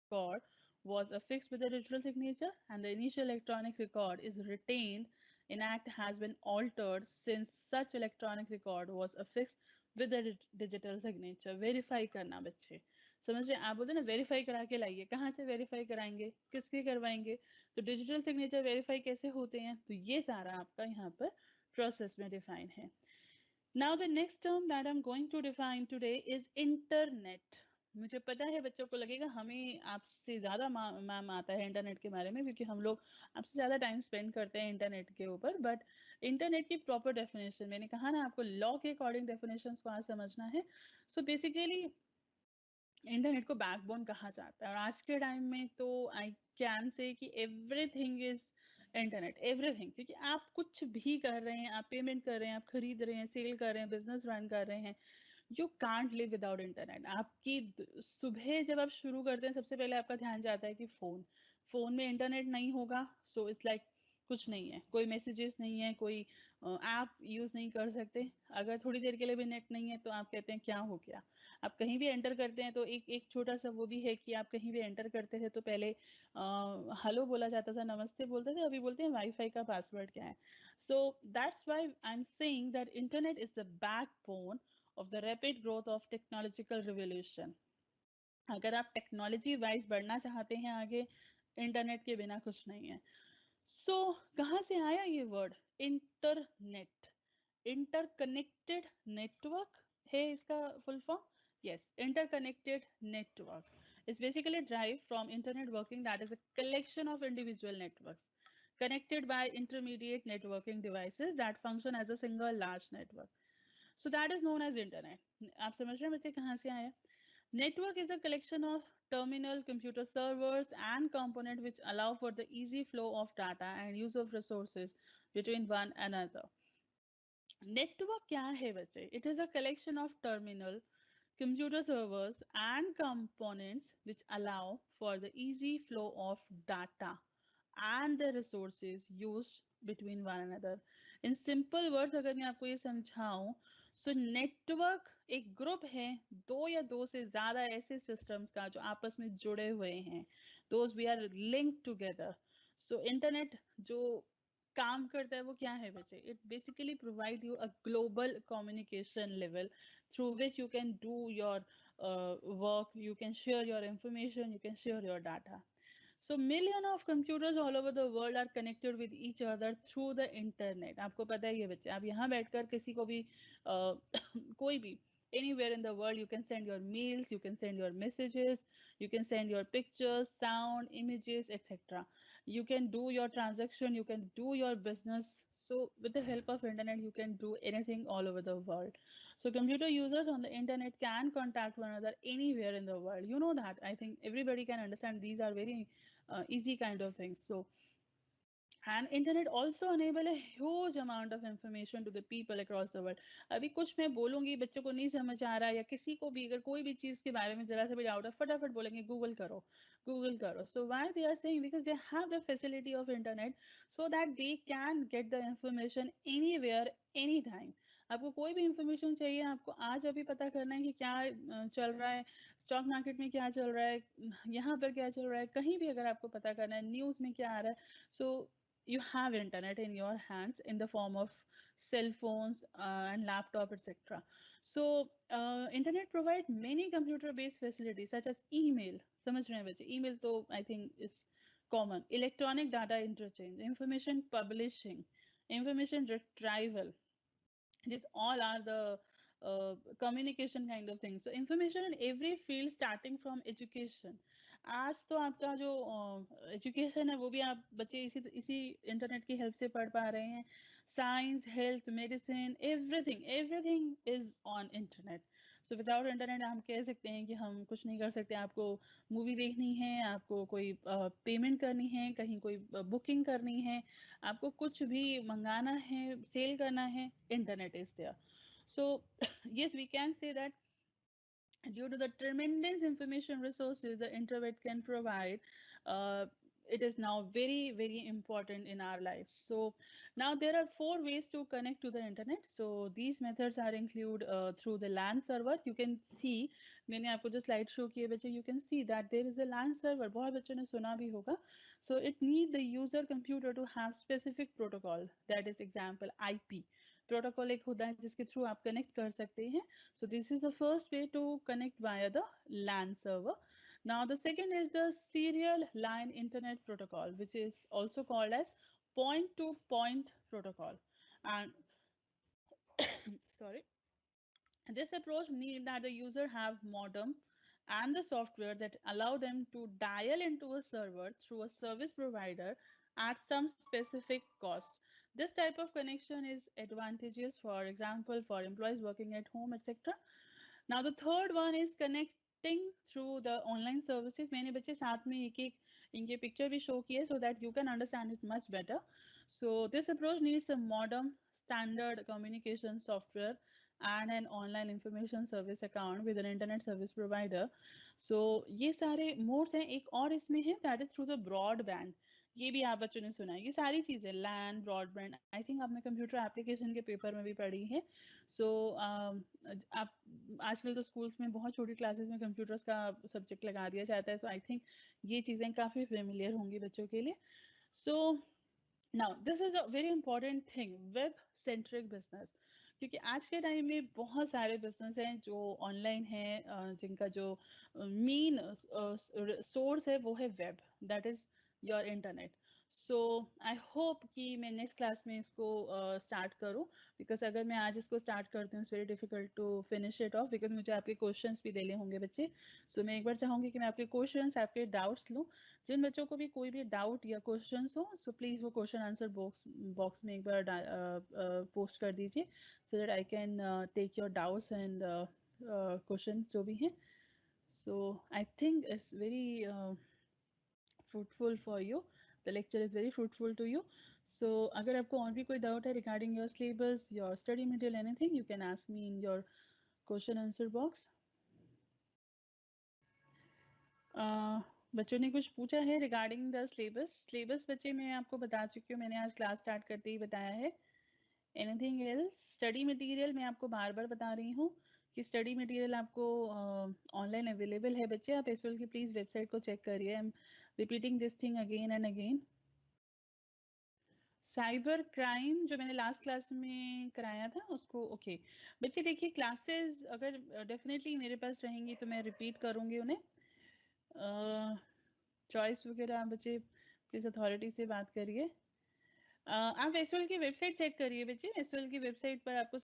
record was affixed with a digital signature, and the initial electronic record is retained. An act has been altered since such electronic record was affixed with a digital signature. Verify करना बच्चे, समझ रहे हैं? आप बोलते हैं ना verify करा के लाइए, कहाँ से वेरीफाई कराएंगे, किसके करवाएंगे? तो डिजिटल सिग्नेचर वेरीफाई कैसे होते हैं? तो ये सारा आपका यहाँ पर प्रोसेस में डिफाइन है. Now the next term that I'm going to define today is internet. मुझे पता है बच्चों को लगेगा हमें आपसे ज़्यादा मैम आता है इंटरनेट के बारे में, क्योंकि हम लोग आपसे ज़्यादा टाइम स्पेंड करते हैं इंटरनेट के ऊपर. बट इंटरनेट की प्रॉपर डेफिनेशन, मैंने कहा ना आपको लॉ के अकॉर्डिंग डेफिनेशन को आज समझना है. सो बेसिकली इंटरनेट को बैकबोन कहा जाता है, और आज के टाइम में तो आई कैन से कि एवरीथिंग इज इंटरनेट, एवरीथिंग. क्योंकि आप कुछ भी कर रहे हैं, आप पेमेंट कर रहे हैं, आप खरीद रहे हैं, सेल कर रहे हैं, बिजनेस रन कर रहे हैं, you can't live without internet. आपकी सुबह जब आप शुरू करते हैं, सबसे पहले आपका ध्यान जाता है कि फोन में इंटरनेट नहीं होगा, सो इट्स लाइक कुछ नहीं है, कोई मैसेजेस नहीं है, कोई ऐप यूज नहीं कर सकते. अगर थोड़ी देर के लिए भी नेट नहीं है तो आप कहते हैं क्या हो गया. आप कहीं भी एंटर करते हैं तो एक एक छोटा सा वो भी है कि आप कहीं भी एंटर करते थे तो पहले हेलो बोला जाता था, नमस्ते बोलते थे, अभी बोलते हैं वाईफाई का पासवर्ड क्या है. So that's why I am saying that internet is the backbone of the rapid growth of technological revolution. अगर आप टेक्नोलॉजी वाइज बढ़ना चाहते हैं आगे, इंटरनेट के बिना कुछ नहीं है. सो कहाँ से आया ये वर्ड इंटरनेट? इंटरकनेक्टेड नेटवर्क है इसका full form. Yes, interconnected network is basically derived from internet working, that is a collection of individual networks connected by intermediate networking devices that function as a single large network. So that is known as internet. आप समझ रहे हैं बच्चे कहाँ से आया? Network is a collection of terminal computer servers and components which allow for the easy flow of data and use of resources between one another. Network क्या है बच्चे? It is a collection of terminal computer servers and components which allow for the easy flow of data and the resources used between one another. In simple words अगर मैं आपको ये समझाऊं, so network एक group है दो या दो से ज्यादा ऐसे सिस्टम्स का जो आपस में जुड़े हुए हैं, those we are link together. So internet जो काम करता है वो क्या है बच्चे? It basically provide you a global communication level through which you can do your work, you can share your information, you can share your data. So million of computers all over the world are connected with each other through the internet. आपको पता है ये बच्चे, आप यहाँ बैठकर किसी को भी कोई भी anywhere in the world you can send your mails, you can send your messages, you can send your pictures, sound, images, etc. You can do your transaction, you can do your business. So with the help of internet you can do anything all over the world. So computer users on the internet can contact one another anywhere in the world. You know that. I think everybody can understand these are very easy kind of things. So and internet also enable a huge amount of information to the people across the world. अभी कुछ मैं बोलूंगी बच्चों को नहीं समझ आ रहा है, या किसी को भी अगर कोई भी चीज के बारे में जरा सा भी डाउट है, फटाफट बोलेंगे गूगल करो, गूगल करो. So why they are saying? Because they have the facility of internet so that they can get the information anywhere anytime. आपको कोई भी इंफॉर्मेशन चाहिए, आपको आज अभी पता करना है कि क्या चल रहा है, स्टॉक मार्केट में क्या चल रहा है, यहाँ पर क्या चल रहा है, कहीं भी अगर आपको पता करना है, न्यूज में क्या आ रहा है, सो you have internet in your hands in the form of cell phones and laptop, etc. So internet provide many computer based facilities such as email. समझ रहे हैं बच्चे? email तो I think is common. Electronic data interchange, information publishing, information retrieval, these all are the communication kind of things. So information in every field starting from education. आज तो आपका जो education है वो भी आप बच्चे इसी इसी इंटरनेट की हेल्प से पढ़ पा रहे हैं. Science, health, medicine, everything everything is on internet. So without internet हम कह सकते हैं कि हम कुछ नहीं कर सकते. आपको मूवी देखनी है, आपको कोई पेमेंट करनी है, कहीं कोई बुकिंग करनी है, आपको कुछ भी मंगाना है, सेल करना है, internet is there. So yes, we can say that due to the tremendous information resources the internet can provide, uh, it is now very very important in our lives. So now there are four ways to connect to the internet. So these methods are include through the LAN server. You can see, मैंने आपको जो slide show किए बच्चे, you can see that there is a LAN server. बहुत बच्चों ने सुना भी होगा. So it need the user computer to have specific protocol, that is example IP protocol एक होता है जिसके थ्रू आप कनेक्ट कर सकते हैं. So this is the first way to connect via the LAN server. Now the second is the serial line internet protocol, which is also called as point to point protocol. And sorry, this approach means that the user have modem and the software that allow them to dial into a server through a service provider at some specific cost. This type of connection is advantageous, for example, for employees working at home, etc. Now the third one is connecting through the online services. मैंने बच्चे साथ में एक एक इनके picture भी show किए so that you can understand it much better. So this approach needs a modern standard communication software and an online information service account with an internet service provider. So ये सारे modes हैं. एक और इसमें है that is through the broadband. ये भी आप बच्चों ने सुना है. ये सारी चीजें LAN, broadband, I think आपने कंप्यूटर एप्लीकेशन के पेपर में भी पढ़ी है. सो आप आजकल तो स्कूल्स में बहुत छोटी क्लासेस में कंप्यूटर्स का सब्जेक्ट लगा दिया जाता है. सो आई थिंक ये चीज़ें काफ़ी फेमिलियर होंगी बच्चों के लिए. So now this is a very important thing, web centric business. क्योंकि आज के टाइम में बहुत सारे बिजनेस हैं जो ऑनलाइन हैं, जिनका जो मेन सोर्स है वो है web, that is your internet. So I hope कि मैं नेक्स्ट क्लास में इसको स्टार्ट करूँ, बिकॉज अगर मैं आज इसको स्टार्ट करती हूँ it's very difficult to finish it off, because मुझे आपके क्वेश्चंस भी देने होंगे बच्चे. सो मैं एक बार चाहूँगी कि मैं आपके क्वेश्चंस, आपके डाउट्स लूँ. जिन बच्चों को भी कोई भी डाउट या क्वेश्चंस हो, सो प्लीज़ वो क्वेश्चन आंसर बॉक्स में एक बार पोस्ट कर दीजिए, so that I can take your doubts and question जो भी हैं. So I think it's very fruitful for you. The lecture is very fruitful to you. So अगर आपको और भी कोई डाउट है regarding your syllabus, your study material, anything, you can ask me in your question answer box. बच्चों ने कुछ पूछा है रिगार्डिंग द सिलेबस. सिलेबस बच्चे मैं आपको बता चुकी हूँ, मैंने आज क्लास स्टार्ट करते ही बताया है. Anything else? स्टडी मटेरियल मैं आपको बार बार बता रही हूँ कि स्टडी मटेरियल आपको ऑनलाइन अवेलेबल है बच्चे. आप एसएल की प्लीज़ वेबसाइट को चेक करिए. I am repeating this thing again and again. Cyber crime जो मैंने लास्ट क्लास में कराया था उसको ओके बच्चे देखिए, क्लासेस अगर डेफिनेटली मेरे पास रहेंगी तो मैं रिपीट करूँगी उन्हें. चॉइस वगैरह बच्चे प्लीज़ अथॉरिटी से बात करिए. आप एसएल की वेबसाइट चेक करिए बच्चे. एसएल की वेबसाइट पर आपको